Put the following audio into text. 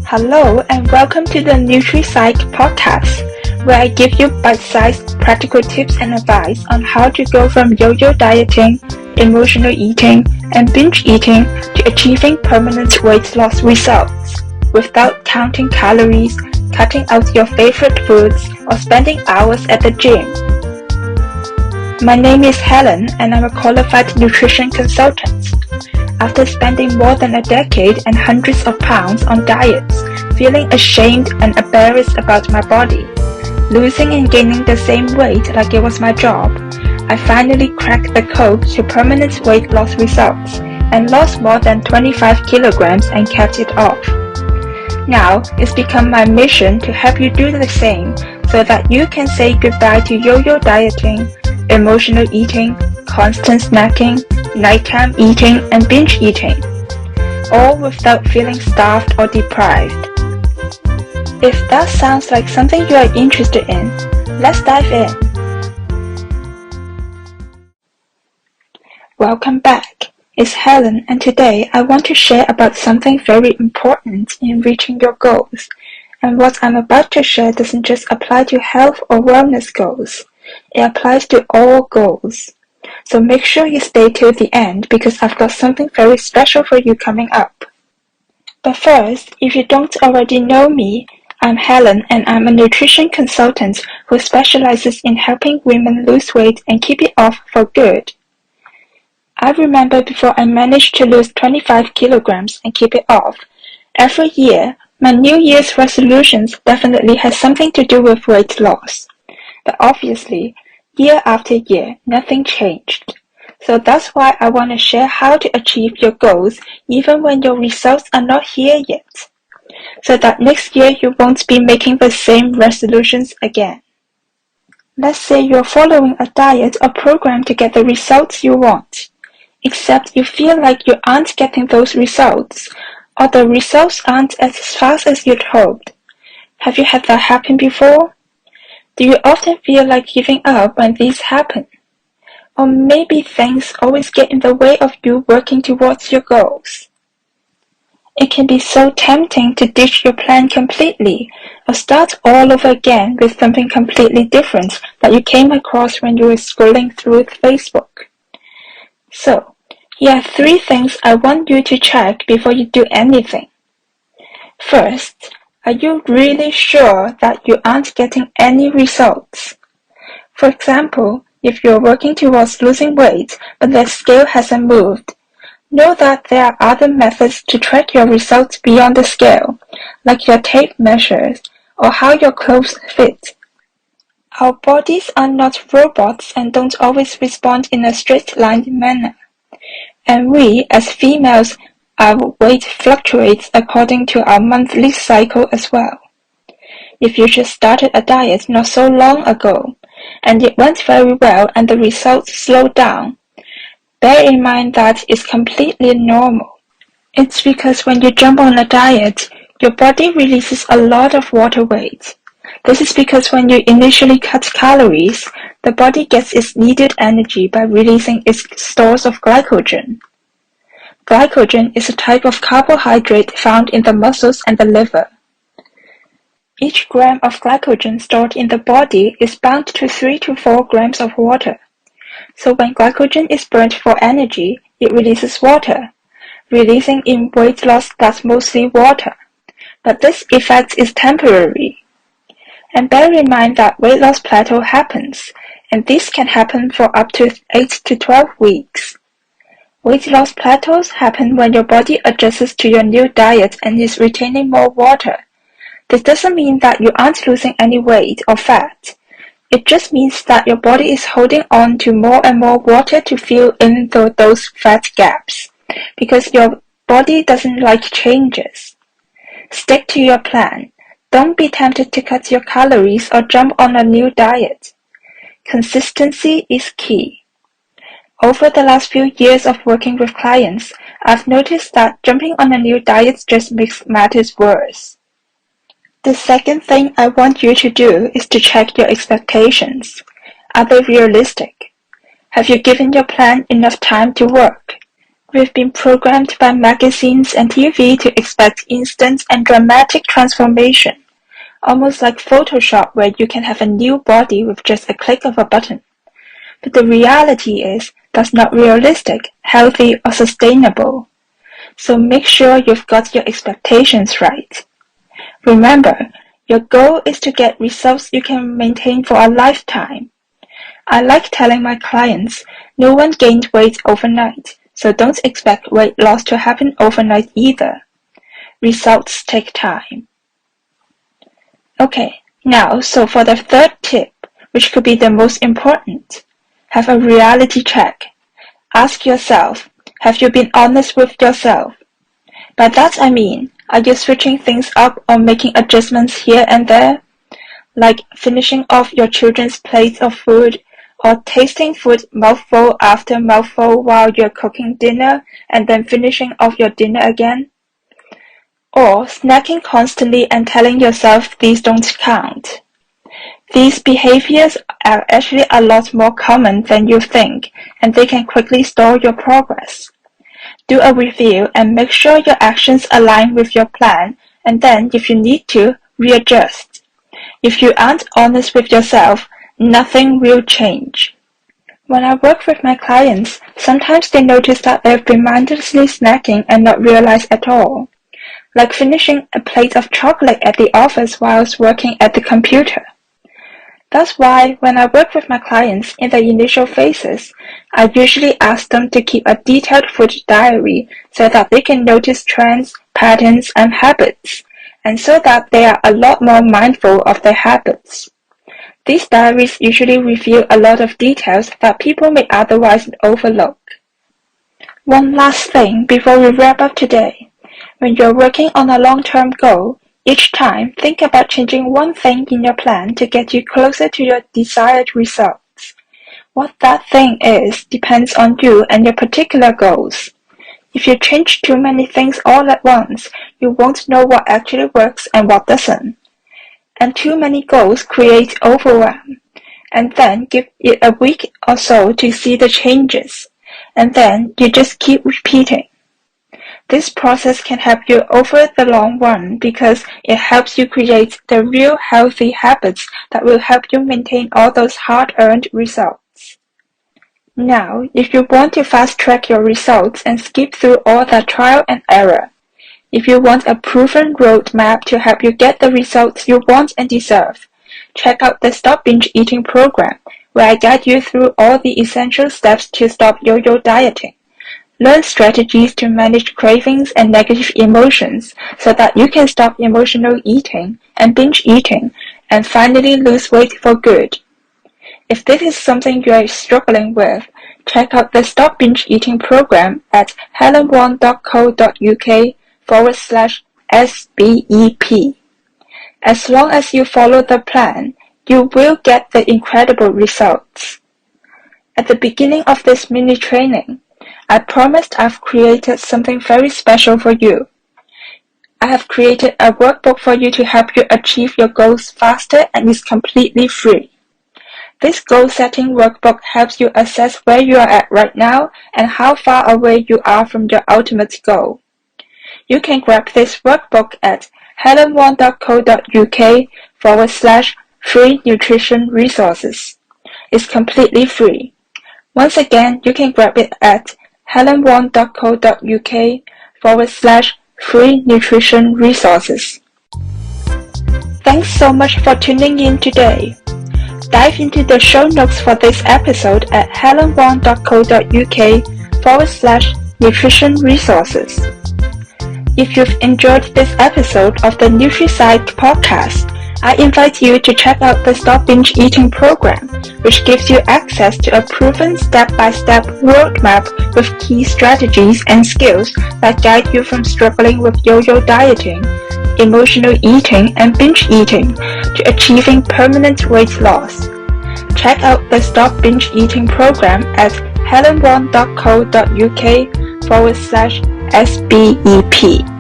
Hello and welcome to the NutriPsych podcast, where I give you bite-sized practical tips and advice on how to go from yo-yo dieting, emotional eating, and binge eating to achieving permanent weight loss results without counting calories, cutting out your favorite foods, or spending hours at the gym. My name is Helen and I'm a qualified nutrition consultant. After spending more than a decade and hundreds of pounds on diets, feeling ashamed and embarrassed about my body, losing and gaining the same weight like it was my job, I finally cracked the code to permanent weight loss results and lost more than 25 kilograms and kept it off. Now, it's become my mission to help you do the same so that you can say goodbye to yo-yo dieting, emotional eating, constant snacking, nighttime eating, and binge eating, all without feeling starved or deprived. If that sounds like something you are interested in, let's dive in. Welcome back. It's Helen, and today I want to share about something very important in reaching your goals. And what I'm about to share doesn't just apply to health or wellness goals. It applies to all goals. So make sure you stay till the end because I've got something very special for you coming up. But first, if you don't already know me, I'm Helen and I'm a nutrition consultant who specializes in helping women lose weight and keep it off for good. I remember before I managed to lose 25 kilograms and keep it off, every year, my New Year's resolutions definitely had something to do with weight loss. But obviously, year after year, nothing changed. So that's why I want to share how to achieve your goals even when your results are not here yet. So that next year you won't be making the same resolutions again. Let's say you're following a diet or program to get the results you want, except you feel like you aren't getting those results, or the results aren't as fast as you'd hoped. Have you had that happen before? Do you often feel like giving up when these happen? Or maybe things always get in the way of you working towards your goals? It can be so tempting to ditch your plan completely or start all over again with something completely different that you came across when you were scrolling through Facebook. So, here are 3 things I want you to check before you do anything. First, are you really sure that you aren't getting any results? For example, if you're working towards losing weight but the scale hasn't moved, know that there are other methods to track your results beyond the scale, like your tape measures or how your clothes fit. Our bodies are not robots and don't always respond in a straight-lined manner. And we, as females, our weight fluctuates according to our monthly cycle as well. If you just started a diet not so long ago, and it went very well and the results slowed down, bear in mind that it's completely normal. It's because when you jump on a diet, your body releases a lot of water weight. This is because when you initially cut calories, the body gets its needed energy by releasing its stores of glycogen. Glycogen is a type of carbohydrate found in the muscles and the liver. Each gram of glycogen stored in the body is bound to 3 to 4 grams of water. So when glycogen is burnt for energy, it releases water, releasing in weight loss that's mostly water. But this effect is temporary. And bear in mind that weight loss plateau happens, and this can happen for up to 8 to 12 weeks. Weight loss plateaus happen when your body adjusts to your new diet and is retaining more water. This doesn't mean that you aren't losing any weight or fat. It just means that your body is holding on to more and more water to fill in those fat gaps, because your body doesn't like changes. Stick to your plan. Don't be tempted to cut your calories or jump on a new diet. Consistency is key. Over the last few years of working with clients, I've noticed that jumping on a new diet just makes matters worse. The second thing I want you to do is to check your expectations. Are they realistic? Have you given your plan enough time to work? We've been programmed by magazines and TV to expect instant and dramatic transformation, almost like Photoshop where you can have a new body with just a click of a button. But the reality is that's not realistic, healthy, or sustainable. So make sure you've got your expectations right. Remember, your goal is to get results you can maintain for a lifetime. I like telling my clients, no one gained weight overnight, so don't expect weight loss to happen overnight either. Results take time. Okay, now so for the third tip, which could be the most important, have a reality check. Ask yourself, have you been honest with yourself? By that I mean, are you switching things up or making adjustments here and there? Like finishing off your children's plates of food, or tasting food mouthful after mouthful while you're cooking dinner and then finishing off your dinner again? Or snacking constantly and telling yourself these don't count. These behaviors are actually a lot more common than you think, and they can quickly stall your progress. Do a review and make sure your actions align with your plan, and then, if you need to, readjust. If you aren't honest with yourself, nothing will change. When I work with my clients, sometimes they notice that they've been mindlessly snacking and not realize at all, like finishing a plate of chocolate at the office whilst working at the computer. That's why when I work with my clients in the initial phases, I usually ask them to keep a detailed food diary so that they can notice trends, patterns, and habits, and so that they are a lot more mindful of their habits. These diaries usually reveal a lot of details that people may otherwise overlook. One last thing before we wrap up today. When you're working on a long-term goal, each time think about changing one thing in your plan to get you closer to your desired results. What that thing is depends on you and your particular goals. If you change too many things all at once, you won't know what actually works and what doesn't. And too many goals create overwhelm. And then give it a week or so to see the changes. And then you just keep repeating. This process can help you over the long run because it helps you create the real healthy habits that will help you maintain all those hard-earned results. Now, if you want to fast-track your results and skip through all that trial and error, if you want a proven roadmap to help you get the results you want and deserve, check out the Stop Binge Eating program, where I guide you through all the essential steps to stop yo-yo dieting. Learn strategies to manage cravings and negative emotions so that you can stop emotional eating and binge eating and finally lose weight for good. If this is something you are struggling with, check out the Stop Binge Eating program at helenwong.co.uk/SBEP. As long as you follow the plan, you will get the incredible results. At the beginning of this mini training, I promised I've created something very special for you. I have created a workbook for you to help you achieve your goals faster and is completely free. This goal-setting workbook helps you assess where you are at right now and how far away you are from your ultimate goal. You can grab this workbook at helenwong.co.uk/free nutrition resources. It's completely free. Once again, you can grab it at helenwong.co.uk/free nutrition resources. Thanks so much for tuning in today. Dive into the show notes for this episode at helenwong.co.uk/nutrition resources. If you've enjoyed this episode of the NutriSide podcast, I invite you to check out the Stop Binge Eating program, which gives you access to a proven step-by-step roadmap with key strategies and skills that guide you from struggling with yo-yo dieting, emotional eating, and binge eating to achieving permanent weight loss. Check out the Stop Binge Eating program at helenwong.co.uk/SBEP.